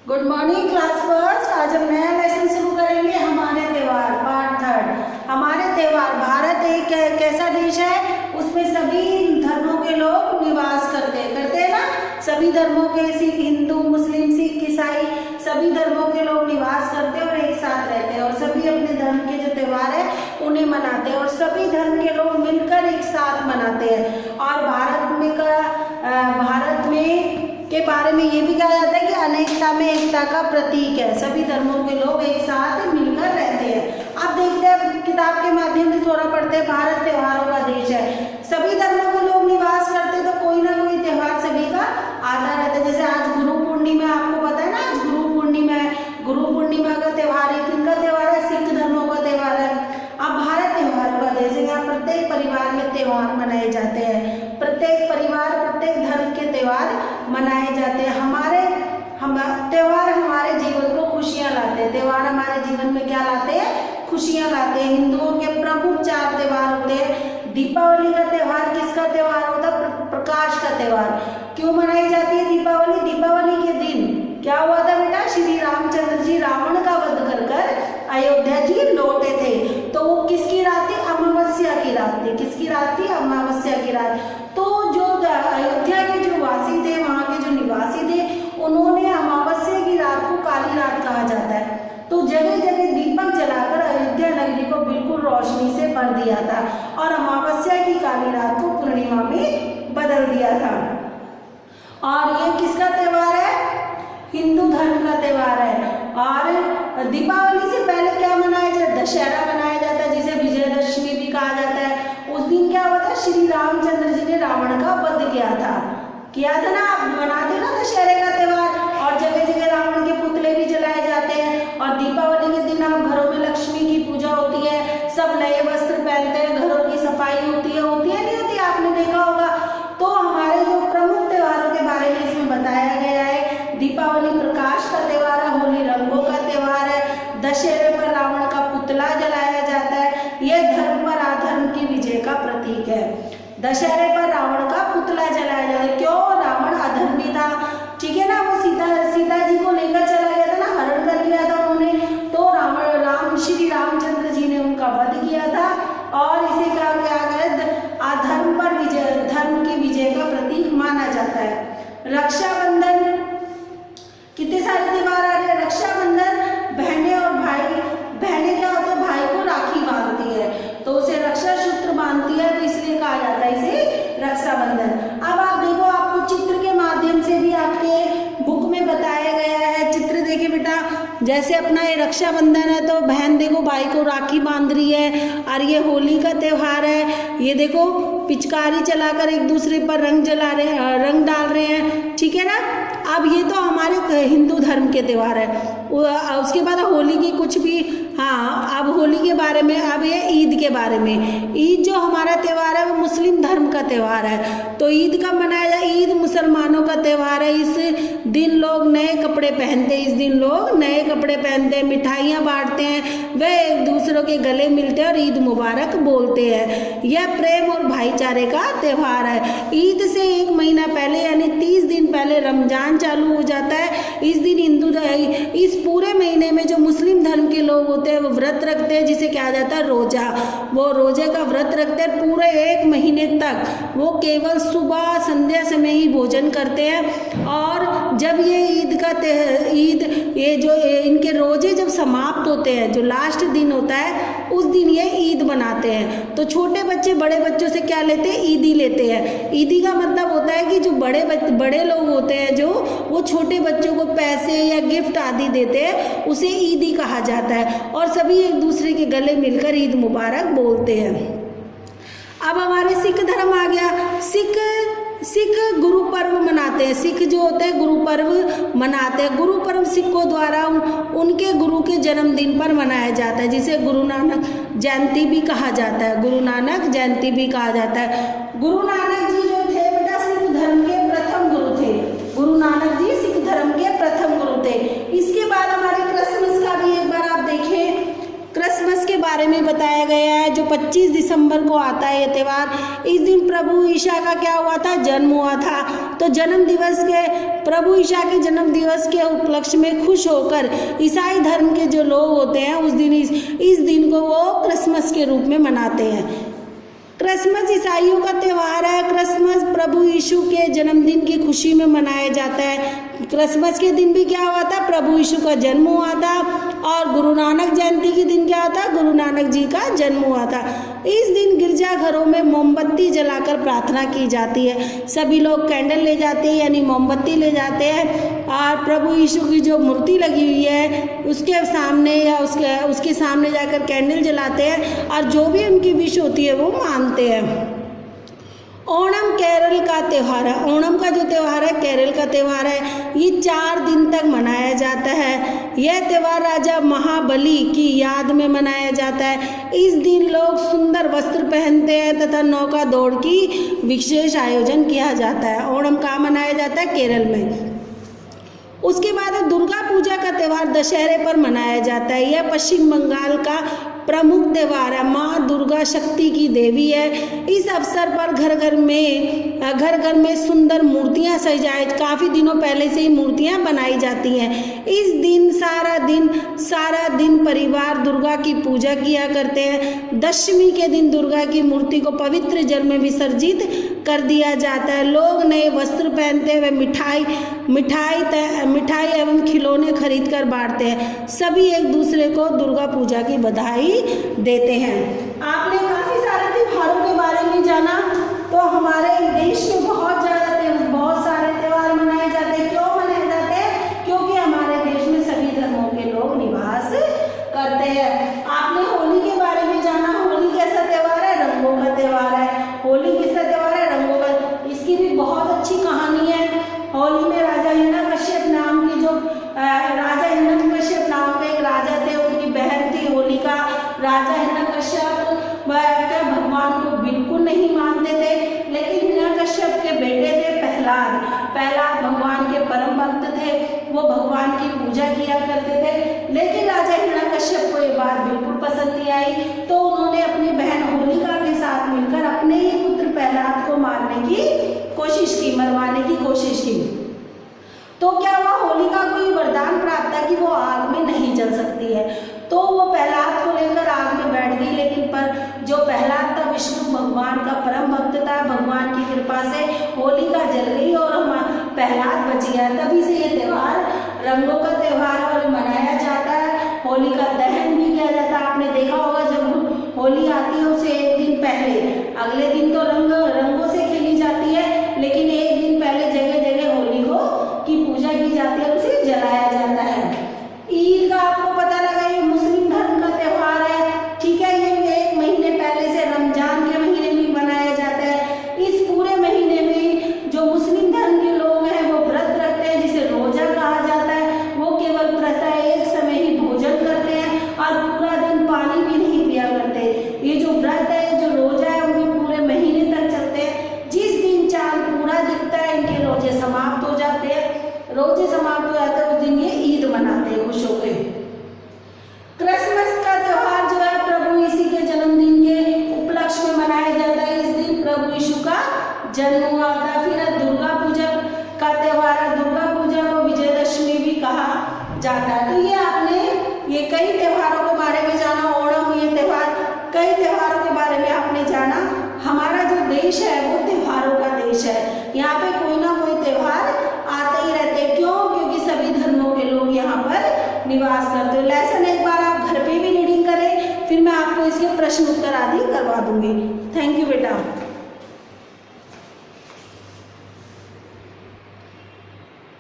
Good morning class first. आज हम नया लेसन शुरू करेंगे, हमारे त्यौहार पार्ट थर्ड। हमारे त्यौहार, भारत एक कैसा देश है, उसमें सभी धर्मों के लोग निवास करते हैं ना। सभी धर्मों के, सिख, हिंदू, मुस्लिम, सिख, ईसाई, सभी धर्मों के लोग निवास करते हैं और एक साथ रहते हैं और सभी अपने धर्म के जो त्यौहार है उन्हें मनाते हैं और सभी धर्म के लोग मिलकर एक साथ मनाते हैं। और भारत में के बारे में ये भी कहा जाता है कि अनेकता में एकता का प्रतीक है। सभी धर्मों के लोग एक साथ मिलकर रहते हैं। आप देखते हैं, किताब के माध्यम से थोड़ा पढ़ते हैं, भारत त्योहारों का देश है। सभी धर्मों के लोग निवास करते हैं तो कोई ना कोई त्योहार सभी का आता रहता है। जैसे आज गुरु पूर्णिमा, आपको पता है ना, आज गुरु पूर्णिमा है। गुरु पूर्णिमा का त्योहार है, किनका त्योहार है? सिख धर्मों का त्योहार है। अब भारत त्योहारों का देश है, यहाँ प्रत्येक परिवार में त्योहार मनाए जाते हैं। प्रत्येक परिवार, प्रत्येक धर्म के त्योहार मनाए जाते हैं। त्योहार हमारे जीवन को खुशियाँ लाते हैं। त्योहार हमारे जीवन में क्या लाते हैं? खुशियाँ लाते हैं। हिंदुओं के प्रमुख 4 त्योहार होते हैं। दीपावली का त्योहार किसका त्योहार होता है? प्रकाश का त्योहार। क्यों मनाई जाती है दीपावली? दीपावली के दिन क्या हुआ था बेटा? श्री रामचंद्र जी रावण का वध कर अयोध्या जी लौटे थे। तो वो किसकी रात थी? अमावस्या की रात थी। किसकी रात थी? अमावस्या की रात। तो जो अयोध्या के जो वासी थे, वहाँ के जो निवासी थे, उन्होंने अमावस्या की रात को काली रात कहा जाता है। तो जगह जगह दीपक जलाकर अयोध्या नगरी को बिल्कुल रोशनी से भर दिया था और अमावस्या की काली रात को पूर्णिमा में बदल दिया था। और ये किसका त्योहार है? हिंदू धर्म का त्योहार है। और दीपावली से पहले क्या मनाया जाता है? दशहरा मनाया जाता है, जिसे विजयदशमी भी कहा जाता है। उस दिन क्या हुआ था? श्री रामचंद्र जी ने रावण का वध किया था ना। आप मनाते हो ना दशहरे का त्योहार, और जगह जगह रावण के पुतले भी जलाए जाते हैं। और दीपावली के दिन आप घरों में लक्ष्मी की पूजा होती है, सब नए वस्त्र पहनते हैं, घरों की सफाई होती है नहीं होती? आपने देखा होगा। तो हमारे जो प्रमुख त्योहारों के बारे में इसमें बताया गया है। दीपावली प्रकाश का त्योहार है, होली रंगों का त्योहार है, दशहरे पर रावण का पुतला जलाया जाता है। यह धर्म पर अधर्म की विजय का प्रतीक है। दशहरे पर रावण का पुतला जलाया जाता है। क्यों? रावण अधर्मी था, ठीक है ना। वो सीता जी को लेकर चला गया था ना, हरण कर लिया था उन्होंने। तो श्री रामचंद्र जी ने उनका वध किया था और इसे क्या गया? अधर्म पर विजय, धर्म की विजय का प्रतीक माना जाता है। रक्षाबंधन, कितने सारे त्योहार आ रहे हैं। रक्षाबंधन, बहनें और भाई, बहनें क्या होता है? भाई को राखी बांधती है, तो उसे रक्षा सूत्र बांधती है, तो इसलिए कहा जाता है इसे रक्षाबंधन। अब आप देखो, आपको चित्र के माध्यम से भी आपके बुक में बताया गया है। चित्र देखिए बेटा, जैसे अपना ये रक्षाबंधन है तो बहन देखो भाई को राखी बांध रही है। और ये होली का त्योहार है, ये देखो पिचकारी चलाकर एक दूसरे पर रंग डाल रहे हैं, ठीक है ना। अब ये तो हमारे हिंदू धर्म के त्योहार है। उसके बाद होली की कुछ भी, हाँ, अब होली के बारे में, अब ये ईद के बारे में। ईद जो हमारा त्योहार है वो मुस्लिम धर्म का त्योहार है। तो ईद कब मनाया जाए? ईद मुसलमानों का त्योहार है। इस दिन लोग नए कपड़े पहनते हैं, मिठाइयाँ बांटते हैं, वे एक दूसरों के गले मिलते हैं और ईद मुबारक बोलते हैं। यह प्रेम और भाईचारे का त्योहार है। ईद से 1 महीना पहले यानी 30 दिन पहले रमजान चालू हो जाता है। इस दिन इस पूरे महीने में जो मुस्लिम धर्म के लोग होते हैं वो व्रत रखते हैं, जिसे कहा जाता है रोजा। वो रोजे का व्रत रखते हैं पूरे 1 महीने तक। वो केवल सुबह संध्या समय ही भोजन करते हैं। और जब ये इनके रोजे जब समाप्त होते हैं, जो लास्ट दिन होता है, उस दिन ये ईद मनाते हैं। तो छोटे बच्चे बड़े बच्चों से क्या लेते हैं? ईदी लेते हैं। ईदी का मतलब होता है कि जो बड़े लोग होते हैं, जो वो छोटे बच्चों को पैसे या गिफ्ट आदि देते हैं, उसे ईदी कहा जाता है। और सभी एक दूसरे के गले मिलकर ईद मुबारक बोलते हैं। अब हमारे सिख धर्म आ गया। सिख गुरु पर्व मनाते हैं। सिख जो होते हैं गुरु पर्व मनाते हैं। गुरु पर्व सिखों द्वारा उनके गुरु के जन्मदिन पर मनाया जाता है, जिसे गुरु नानक जयंती भी कहा जाता है। गुरु नानक जयंती भी कहा जाता है। गुरु नानक जी जो थे बेटा, सिख धर्म के प्रथम गुरु थे। गुरु नानक जी सिख धर्म के प्रथम गुरु थे। इसके बाद हमारे क्रिसमस का भी एक बार आप देखें, क्रिसमस के बारे में बताया गया है, जो 25 दिसंबर को आता है ये त्यौहार। इस दिन प्रभु ईसा का क्या हुआ था? जन्म हुआ था। तो जन्म दिवस के प्रभु ईसा के जन्म दिवस के उपलक्ष्य में खुश होकर ईसाई धर्म के जो लोग होते हैं उस दिन इस दिन को वो क्रिसमस के रूप में मनाते हैं। क्रिसमस ईसाइयों का त्यौहार है। क्रिसमस प्रभु यीशु के जन्मदिन की खुशी में मनाया जाता है। क्रिसमस के दिन भी क्या हुआ था, प्रभु यीशु का जन्म हुआ था। और गुरु नानक जयंती के दिन क्या था, गुरु नानक जी का जन्म हुआ था। इस दिन गिरजाघरों में मोमबत्ती जलाकर प्रार्थना की जाती है। सभी लोग कैंडल ले जाते हैं, यानी मोमबत्ती ले जाते हैं और प्रभु यीशु की जो मूर्ति लगी हुई है उसके सामने या उसके सामने जाकर कैंडल जलाते हैं और जो भी उनकी विश होती है वो मानते हैं। ओणम केरल का त्यौहार है। ओणम का जो त्यौहार है केरल का त्यौहार है। ये 4 दिन तक मनाया जाता है। यह त्यौहार राजा महाबली की याद में मनाया जाता है। इस दिन लोग सुंदर वस्त्र पहनते हैं तथा नौका दौड़ की विशेष आयोजन किया जाता है। ओणम कहाँ मनाया जाता है, केरल में। उसके बाद दुर्गा पूजा का त्यौहार दशहरे पर मनाया जाता है। यह पश्चिम बंगाल का प्रमुख त्यौहार है। माँ दुर्गा शक्ति की देवी है। इस अवसर पर घर घर में सुंदर मूर्तियाँ सजाए, काफ़ी दिनों पहले से ही मूर्तियाँ बनाई जाती हैं। इस दिन सारा दिन परिवार दुर्गा की पूजा किया करते हैं। दशमी के दिन दुर्गा की मूर्ति को पवित्र जल में विसर्जित कर दिया जाता है। लोग नए वस्त्र पहनते हुए मिठाई एवं खिलौने खरीद कर बांटते हैं। सभी एक दूसरे को दुर्गा पूजा की बधाई देते हैं। आपने काफी सारे त्योहारों के बारे में जाना। तो हमारे देश में बहुत सारे त्योहार मनाए जाते हैं। क्यों मनाए जाते हैं? क्योंकि हमारे देश में सभी धर्मों के लोग निवास करते हैं। आपने होली के बारे में जाना। होली कैसा त्योहार है, रंगों का त्योहार है। होली कैसा त्योहार है, रंगों का। इसकी भी बहुत अच्छी कहानी है। होली में राजा हिरण्यकश्यप नाम के एक राजा थे, उनकी बहन थी होलिका। राजा हिरण्यकश्यप भगवान को बिल्कुल नहीं मानते थे, लेकिन हिरण्यकश्यप के बेटे थे प्रहलाद भगवान के परम भक्त थे। वो भगवान की पूजा किया करते थे। लेकिन राजा हिरण्यकश्यप को ये बात बिल्कुल पसंद नहीं आई, तो उन्होंने अपनी बहन होलिका के साथ मिलकर अपने ही पुत्र प्रहलाद को मरवाने की कोशिश की। तो क्या हुआ, होलिका को ये वरदान प्राप्त था कि वो आग में नहीं जल सकती है। तो वो प्रहलाद को लेकर आग में बैठ गई, लेकिन पर जो प्रहलाद था विष्णु भगवान का परम भक्त था। भगवान की कृपा से होलिका जल गई और प्रहलाद बच गया। तभी से ये त्यौहार रंगों का त्यौहार और मनाया जाता है। होलिका दहन भी किया जाता है। आपने देखा होगा जब होली आती है उसे एक दिन पहले, अगले दिन तो रंगों से खेली जाती है, लेकिन एक दिन पहले जगह जगह होली की पूजा की जाती है, उसे जलाया जाता है। ईद का आपको पता लगा, ये मुस्लिम धर्म का त्यौहार है, ठीक है। ये 1 महीने पहले से रमजान के महीने में मनाया जाता है। इस पूरे महीने में जो मुस्लिम धर्म के लोग हैं वो व्रत रखते हैं, जिसे रोजा कहा जाता है। वो केवल प्रातः एक समय ही भोजन करते हैं और पूरा दिन पानी भी नहीं पिया करते। ये जो व्रत है, जो रोजा है, उनके पूरे महीने तक चलते हैं। जिस दिन चांद पूरा दिखता है इनके रोजे समाप्त हो जाते हैं। रोजे समाप्त हो जाते हैं उस दिन ये ईद मनाते हैं खुश होकर। क्रिसमस का त्यौहार जो है प्रभु यीशु के जन्मदिन के उपलक्ष्य में मनाया जाता है। इस दिन प्रभु यीशु का जन्म हुआ था। फिर दुर्गा पूजा का त्यौहार है। दुर्गा पूजा को विजयदशमी भी कहा जाता है। तो ये कई त्योहारों के बारे में जाना। ओणम, ये त्यौहार, कई त्योहारों के बारे में आपने जाना। हमारा जो देश है वो त्योहारों का देश है। यहाँ पे कोई ना कोई त्योहार आते ही रहते हैं। क्यों? क्योंकि सभी धर्मों के लोग यहाँ पर निवास करते हैं। लेसन एक बार आप घर पे भी रीडिंग करें, फिर मैं आपको इसके प्रश्न उत्तर आदि करवा दूंगी। थैंक यू बेटा।